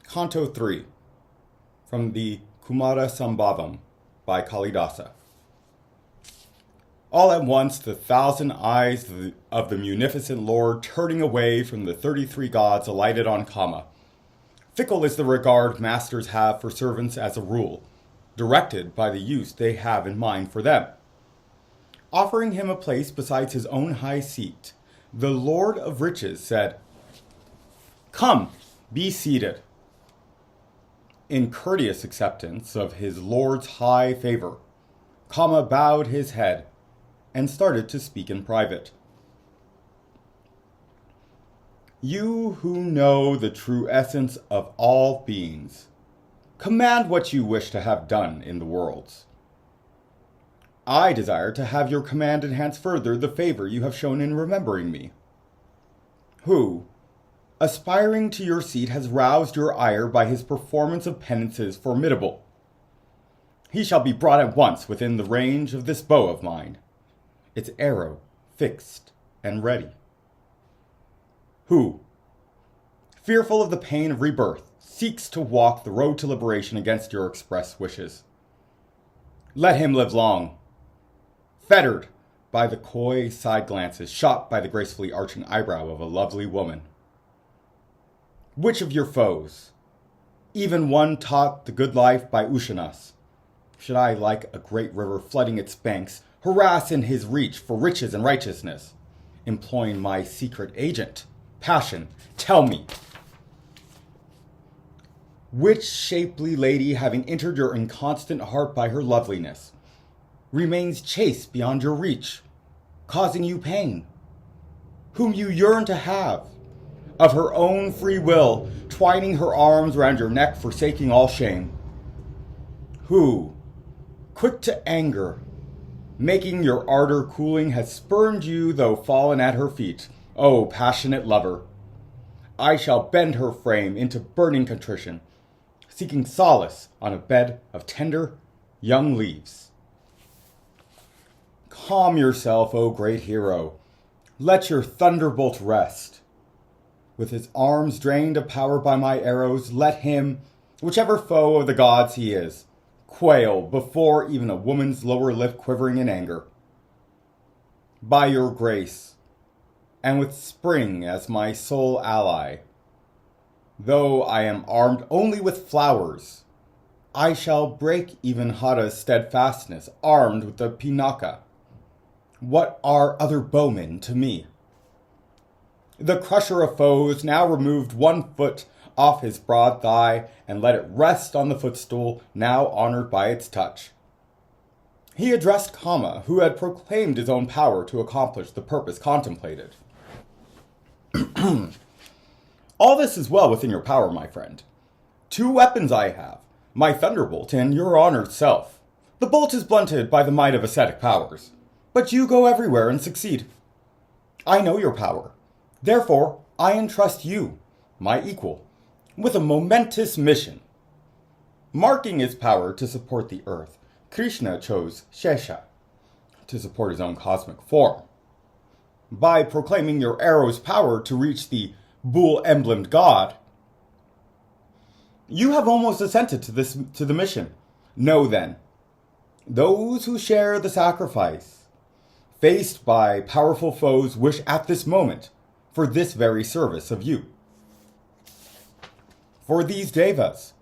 Canto 3, from the Kumarasambhavam by Kalidasa. All at once the thousand eyes of the munificent Lord, turning away from the 33 gods, alighted on Kama. Fickle is the regard masters have for servants as a rule, directed by the use they have in mind for them. Offering him a place beside his own high seat, the Lord of Riches said, "Come, be seated." In courteous acceptance of his Lord's high favor, Kama bowed his head and started to speak in private. "You who know the true essence of all beings, command what you wish to have done in the worlds. I desire to have your command enhance further the favor you have shown in remembering me. Who, aspiring to your seat, has roused your ire by his performance of penances formidable. He shall be brought at once within the range of this bow of mine, its arrow fixed and ready. Who, fearful of the pain of rebirth, seeks to walk the road to liberation against your express wishes. Let him live long, fettered by the coy side glances shot by the gracefully arching eyebrow of a lovely woman. Which of your foes, even one taught the good life by Ushanas, should I, like a great river flooding its banks, harass in his reach for riches and righteousness, employing my secret agent, passion? Tell me, which shapely lady, having entered your inconstant heart by her loveliness, remains chaste beyond your reach, causing you pain, whom you yearn to have, of her own free will, twining her arms round your neck, forsaking all shame? Who, quick to anger, making your ardor cooling, has spurned you though fallen at her feet? O passionate lover, I shall bend her frame into burning contrition, seeking solace on a bed of tender young leaves. Calm yourself, O great hero, let your thunderbolt rest. With his arms drained of power by my arrows, let him, whichever foe of the gods he is, quail before even a woman's lower lip quivering in anger. By your grace, and with spring as my sole ally, though I am armed only with flowers, I shall break even Hara's steadfastness, armed with the pinaka. What are other bowmen to me? The crusher of foes now removed 1 foot off his broad thigh and let it rest on the footstool now honored by its touch. He addressed Kama, who had proclaimed his own power to accomplish the purpose contemplated. All this is well within your power, my friend. 2 weapons I have, my thunderbolt and your honored self. The bolt is blunted by the might of ascetic powers, but you go everywhere and succeed. I know your power. Therefore, I entrust you, my equal, with a momentous mission. Marking his power to support the earth, Krishna chose Shesha to support his own cosmic form. By proclaiming your arrow's power to reach the bull-emblemed god, you have almost assented to the mission. Know then, those who share the sacrifice, faced by powerful foes, wish at this moment for this very service of you. For these devas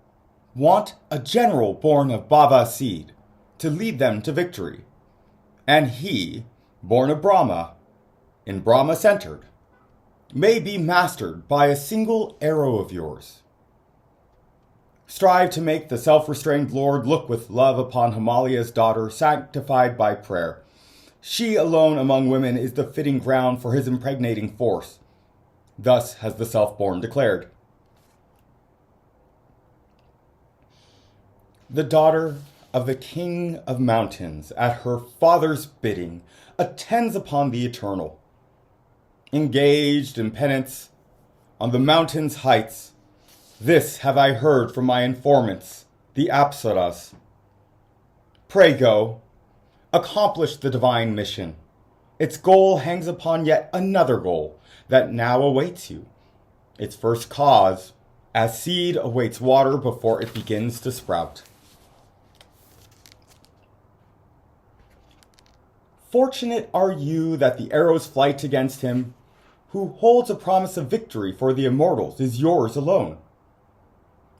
want a general born of Bhava seed to lead them to victory, and he, born of Brahma, in Brahma centered, may be mastered by a single arrow of yours. Strive to make the self-restrained Lord look with love upon Himalaya's daughter, sanctified by prayer. She alone among women is the fitting ground for his impregnating force. Thus has the self-born declared. The daughter of the King of Mountains, at her father's bidding, attends upon the eternal. Engaged in penance on the mountain's heights, this have I heard from my informants, the Apsaras. Pray go, accomplish the divine mission. Its goal hangs upon yet another goal that now awaits you. Its first cause as seed awaits water before it begins to sprout. Fortunate are you that the arrow's flight against him, who holds a promise of victory for the immortals, is yours alone.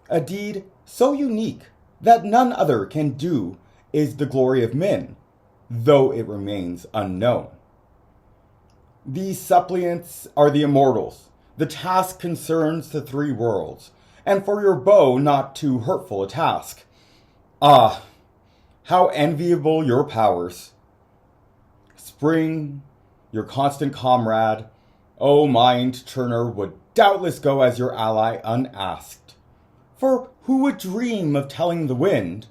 A deed so unique that none other can do is the glory of men, though it remains unknown. These suppliants are the immortals. The task concerns the three worlds, and for your bow not too hurtful a task. Ah, how enviable your powers! Spring, your constant comrade, O mind turner, would doubtless go as your ally unasked. For who would dream of telling the wind,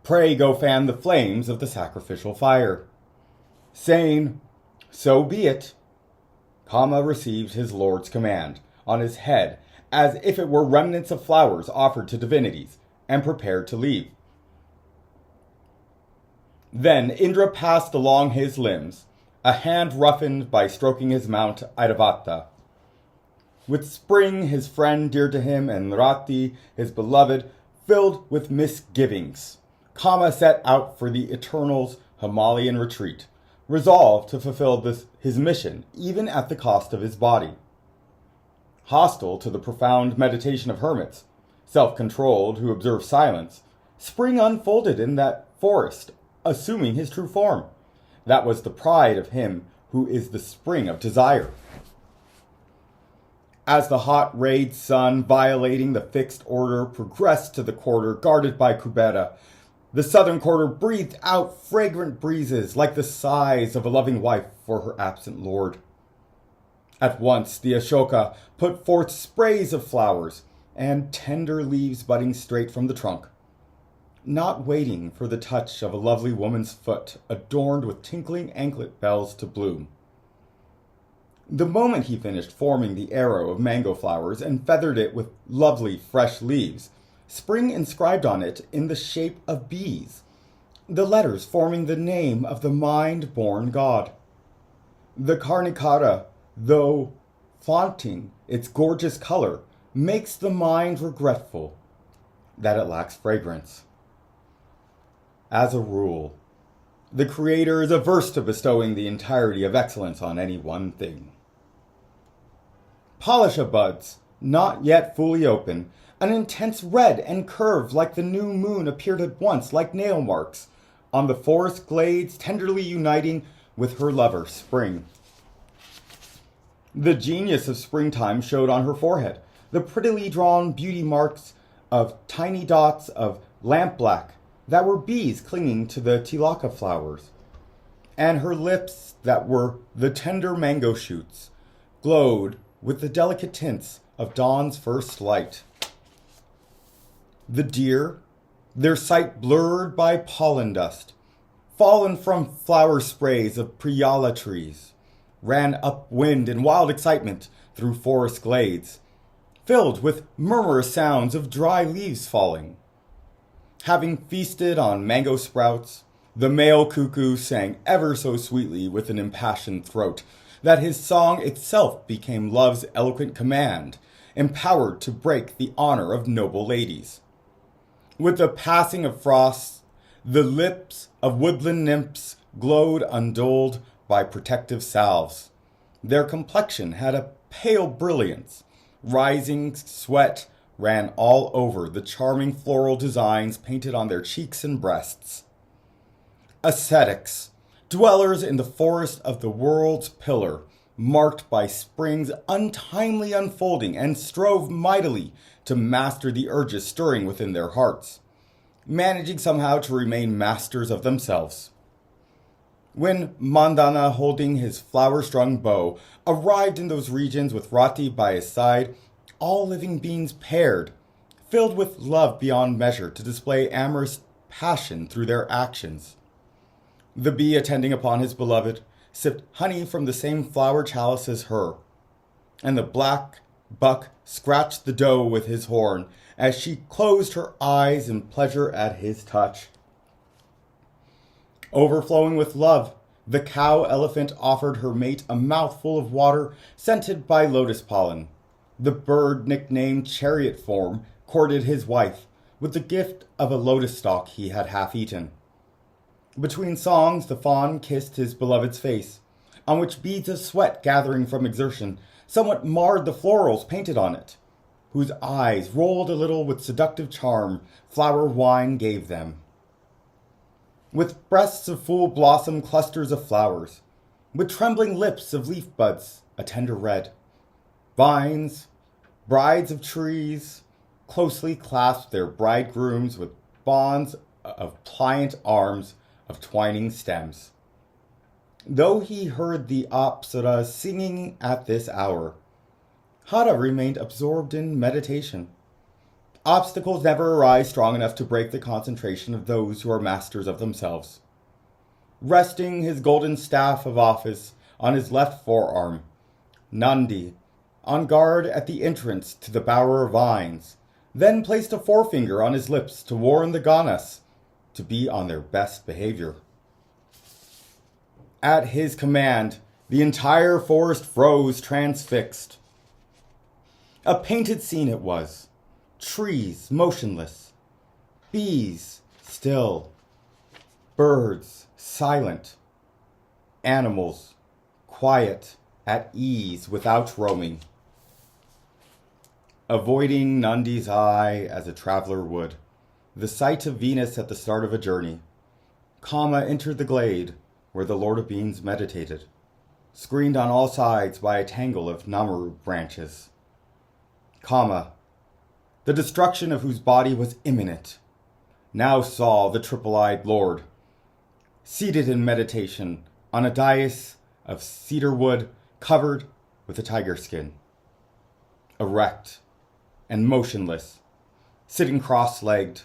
pray go fan the flames of the sacrificial fire? Saying, so be it, Kama received his lord's command on his head as if it were remnants of flowers offered to divinities, and prepared to leave. Then Indra passed along his limbs, a hand roughened by stroking his mount Airavata. With Spring, his friend dear to him, and Rati, his beloved, filled with misgivings, Kama set out for the Eternal's Himalayan retreat, resolved to fulfill his mission, even at the cost of his body. Hostile to the profound meditation of hermits, self-controlled who observe silence, Spring unfolded in that forest, assuming his true form. That was the pride of him who is the spring of desire. As the hot rayed sun, violating the fixed order, progressed to the quarter guarded by Kubera, the southern quarter breathed out fragrant breezes like the sighs of a loving wife for her absent lord. At once the Ashoka put forth sprays of flowers and tender leaves budding straight from the trunk, not waiting for the touch of a lovely woman's foot adorned with tinkling anklet bells to bloom. The moment he finished forming the arrow of mango flowers and feathered it with lovely fresh leaves, Spring inscribed on it in the shape of bees, the letters forming the name of the mind-born god. The Karnikara, though flaunting its gorgeous color, makes the mind regretful that it lacks fragrance. As a rule, the Creator is averse to bestowing the entirety of excellence on any one thing. Polisha buds, not yet fully open, an intense red and curve like the new moon appeared at once like nail marks on the forest glades, tenderly uniting with her lover, Spring. The genius of springtime showed on her forehead, the prettily drawn beauty marks of tiny dots of lampblack that were bees clinging to the tilaka flowers, and her lips that were the tender mango shoots glowed with the delicate tints of dawn's first light. The deer, their sight blurred by pollen dust, fallen from flower sprays of priyala trees, ran upwind in wild excitement through forest glades, filled with murmurous sounds of dry leaves falling. Having feasted on mango sprouts, the male cuckoo sang ever so sweetly with an impassioned throat that his song itself became love's eloquent command, empowered to break the honor of noble ladies. With the passing of frosts, the lips of woodland nymphs glowed undulled by protective salves. Their complexion had a pale brilliance. Rising sweat ran all over the charming floral designs painted on their cheeks and breasts. Ascetics, dwellers in the forest of the world's pillar, marked by spring's untimely unfolding, and strove mightily to master the urges stirring within their hearts, managing somehow to remain masters of themselves. When Mandana, holding his flower-strung bow, arrived in those regions with Rati by his side, all living beings paired, filled with love beyond measure to display amorous passion through their actions. The bee, attending upon his beloved, sipped honey from the same flower chalice as her, and the black buck scratched the doe with his horn as she closed her eyes in pleasure at his touch. Overflowing with love, the cow elephant offered her mate a mouthful of water scented by lotus pollen, The bird nicknamed Chariot Form courted his wife with the gift of a lotus stalk he had half eaten. Between songs, the fawn kissed his beloved's face, on which beads of sweat gathering from exertion somewhat marred the florals painted on it, whose eyes rolled a little with seductive charm flower wine gave them. With breasts of full blossom clusters of flowers, with trembling lips of leaf buds a tender red, vines, brides of trees, closely clasped their bridegrooms with bonds of pliant arms of twining stems. Though he heard the apsara singing at this hour, Hara remained absorbed in meditation. Obstacles never arise strong enough to break the concentration of those who are masters of themselves. Resting his golden staff of office on his left forearm, Nandi, on guard at the entrance to the bower of vines, then placed a forefinger on his lips to warn the Ganas to be on their best behavior. At his command, the entire forest froze transfixed. A painted scene it was, trees motionless, bees still, birds silent, animals quiet, at ease without roaming. Avoiding Nandi's eye as a traveler would, the sight of Venus at the start of a journey, Kama entered the glade where the Lord of Beans meditated, screened on all sides by a tangle of Namaru branches. Kama, the destruction of whose body was imminent, now saw the triple-eyed Lord, seated in meditation on a dais of cedar wood covered with a tiger skin, erect and motionless, sitting cross-legged,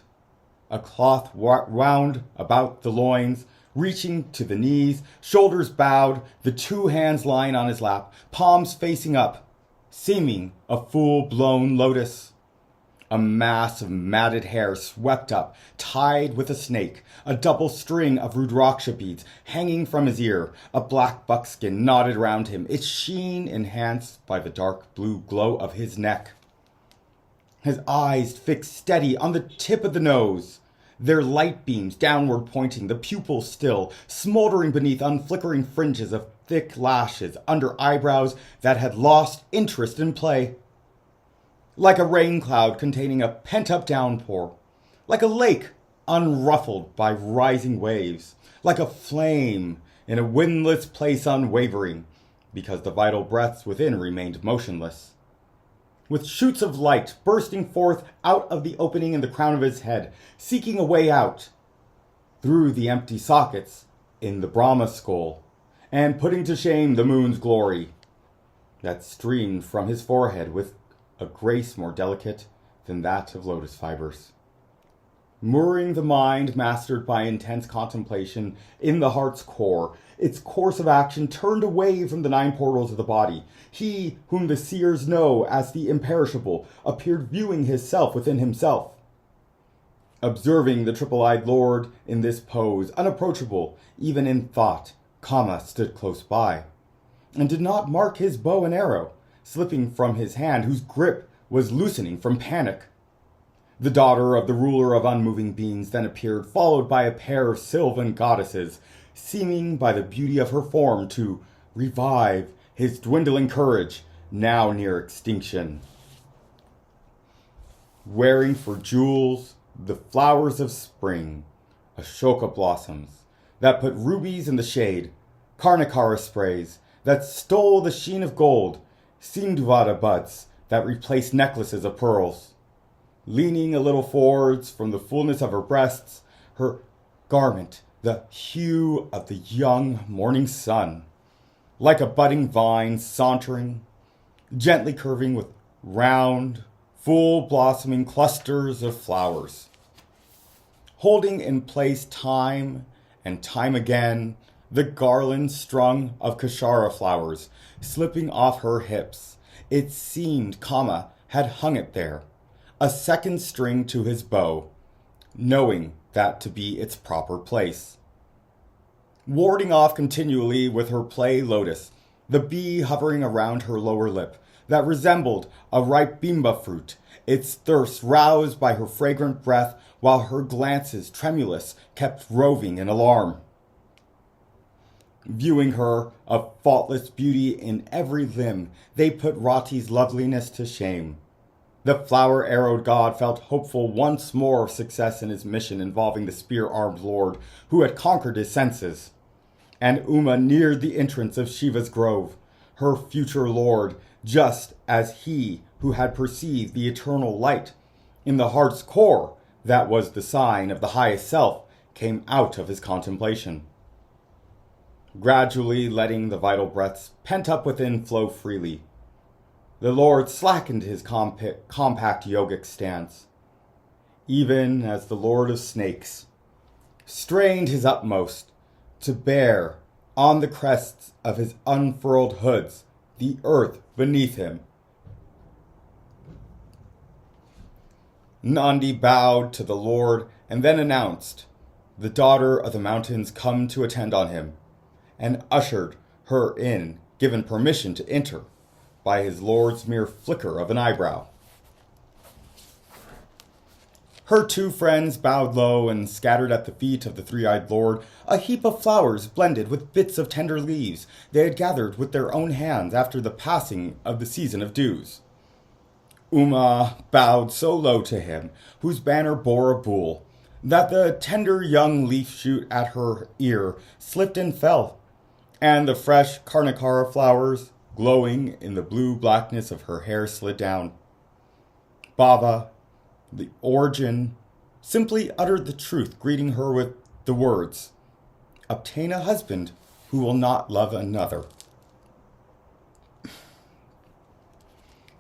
a cloth wound about the loins, reaching to the knees, shoulders bowed, the two hands lying on his lap, palms facing up, seeming a full-blown lotus. A mass of matted hair swept up, tied with a snake, a double string of Rudraksha beads hanging from his ear, a black buckskin knotted round him, its sheen enhanced by the dark blue glow of his neck. His eyes fixed steady on the tip of the nose, their light beams downward pointing, the pupils still, smoldering beneath unflickering fringes of thick lashes under eyebrows that had lost interest in play. Like a rain cloud containing a pent-up downpour, like a lake unruffled by rising waves, like a flame in a windless place unwavering, because the vital breaths within remained motionless. With shoots of light bursting forth out of the opening in the crown of his head, seeking a way out, through the empty sockets in the Brahma skull, and putting to shame the moon's glory, that streamed from his forehead with a grace more delicate than that of lotus fibers. Mooring the mind mastered by intense contemplation in the heart's core, its course of action turned away from the 9 portals of the body. He whom the seers know as the imperishable appeared viewing his self within himself. Observing the triple-eyed Lord in this pose, unapproachable even in thought, Kama stood close by, and did not mark his bow and arrow, slipping from his hand, whose grip was loosening from panic. The daughter of the ruler of unmoving beings then appeared, followed by a pair of sylvan goddesses, seeming by the beauty of her form to revive his dwindling courage, now near extinction. Wearing for jewels the flowers of spring, ashoka blossoms that put rubies in the shade, karnakara sprays that stole the sheen of gold, sindhuvada buds that replaced necklaces of pearls. Leaning a little forwards from the fullness of her breasts, her garment the hue of the young morning sun, like a budding vine sauntering, gently curving with round, full blossoming clusters of flowers. Holding in place time and time again the garland strung of kashara flowers slipping off her hips, it seemed Kama had hung it there, a second string to his bow, knowing that to be its proper place. Warding off continually with her play lotus, the bee hovering around her lower lip, that resembled a ripe bimba fruit, its thirst roused by her fragrant breath, while her glances, tremulous, kept roving in alarm. Viewing her of faultless beauty in every limb, they put Rati's loveliness to shame. The flower-arrowed god felt hopeful once more of success in his mission involving the spear-armed lord who had conquered his senses. And Uma neared the entrance of Shiva's grove, her future lord, just as he who had perceived the eternal light in the heart's core that was the sign of the highest self came out of his contemplation. Gradually letting the vital breaths pent up within flow freely, the Lord slackened his compact yogic stance, even as the Lord of Snakes strained his utmost to bear on the crests of his unfurled hoods the earth beneath him. Nandi bowed to the Lord and then announced, "The daughter of the mountains come to attend on him," and ushered her in, given permission to enter by his lord's mere flicker of an eyebrow. Her two friends bowed low and scattered at the feet of the three-eyed lord a heap of flowers blended with bits of tender leaves they had gathered with their own hands after the passing of the season of dews. Uma bowed so low to him, whose banner bore a bull, that the tender young leaf shoot at her ear slipped and fell, and the fresh carnicara flowers, glowing in the blue blackness of her hair, slid down. Bava, the origin, simply uttered the truth, greeting her with the words, "Obtain a husband who will not love another."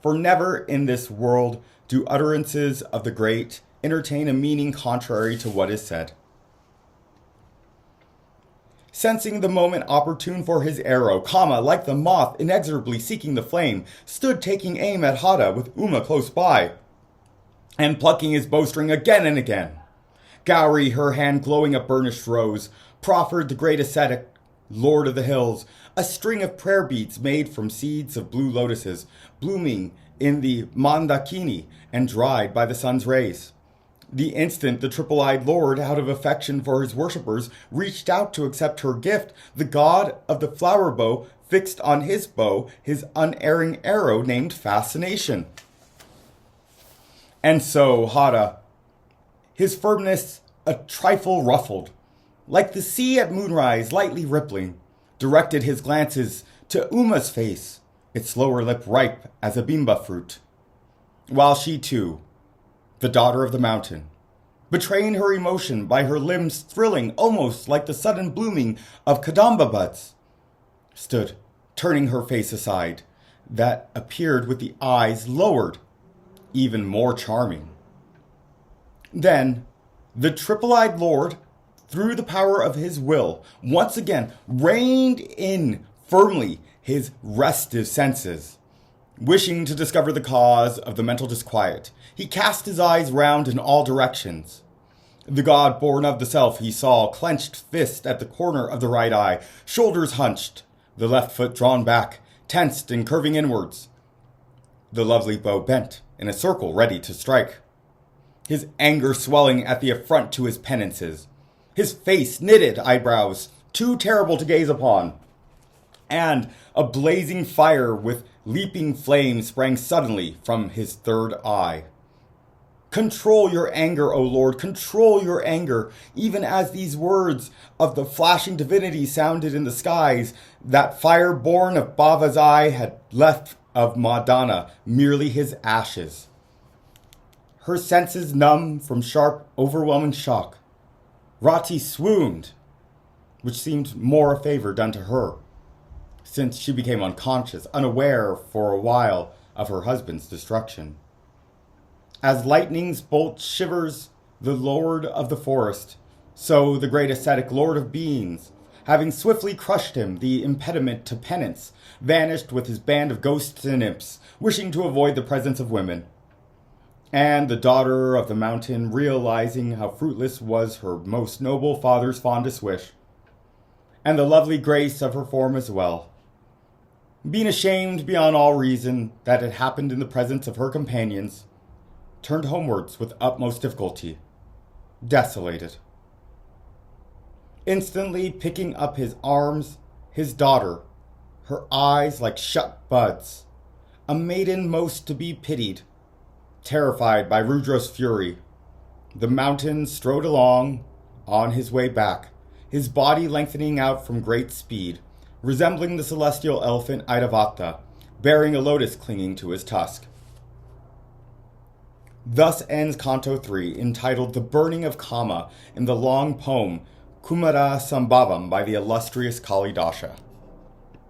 For never in this world do utterances of the great entertain a meaning contrary to what is said. Sensing the moment opportune for his arrow, Kama, like the moth inexorably seeking the flame, stood taking aim at Hada with Uma close by, and plucking his bowstring again and again. Gauri, her hand glowing a burnished rose, proffered the great ascetic, lord of the hills, a string of prayer beads made from seeds of blue lotuses, blooming in the mandakini and dried by the sun's rays. The instant the triple-eyed lord, out of affection for his worshippers, reached out to accept her gift, the god of the flower bow fixed on his bow his unerring arrow named Fascination. And so Hada, his firmness a trifle ruffled, like the sea at moonrise lightly rippling, directed his glances to Uma's face, its lower lip ripe as a bimba fruit, while she too, the daughter of the mountain, betraying her emotion by her limbs thrilling almost like the sudden blooming of kadamba buds, stood turning her face aside, that appeared with the eyes lowered, even more charming. Then the triple-eyed lord, through the power of his will, once again reined in firmly his restive senses. Wishing to discover the cause of the mental disquiet, he cast his eyes round in all directions. The god born of the self he saw, clenched fist at the corner of the right eye, shoulders hunched, the left foot drawn back, tensed and curving inwards. The lovely bow bent in a circle ready to strike. His anger swelling at the affront to his penances. His face knitted eyebrows, too terrible to gaze upon. And a blazing fire with leaping flames sprang suddenly from his third eye. Control your anger, O Lord, control your anger, even as these words of the flashing divinity sounded in the skies, that fire born of Bava's eye had left of Madana merely his ashes. Her senses numb from sharp, overwhelming shock, Rati swooned, which seemed more a favor done to her, since she became unconscious, unaware for a while of her husband's destruction. As lightning's bolt shivers the lord of the forest, so the great ascetic lord of beings, having swiftly crushed him, the impediment to penance, vanished with his band of ghosts and imps, wishing to avoid the presence of women. And the daughter of the mountain, realizing how fruitless was her most noble father's fondest wish, and the lovely grace of her form as well, being ashamed beyond all reason that it happened in the presence of her companions, turned homewards with utmost difficulty, desolated. Instantly picking up his arms, his daughter, her eyes like shut buds, a maiden most to be pitied, terrified by Rudra's fury, the mountain strode along on his way back, his body lengthening out from great speed, resembling the celestial elephant Aidavata, bearing a lotus clinging to his tusk. Thus ends Canto 3, entitled The Burning of Kama, in the long poem Kumarasambhavam by the illustrious Kalidasa.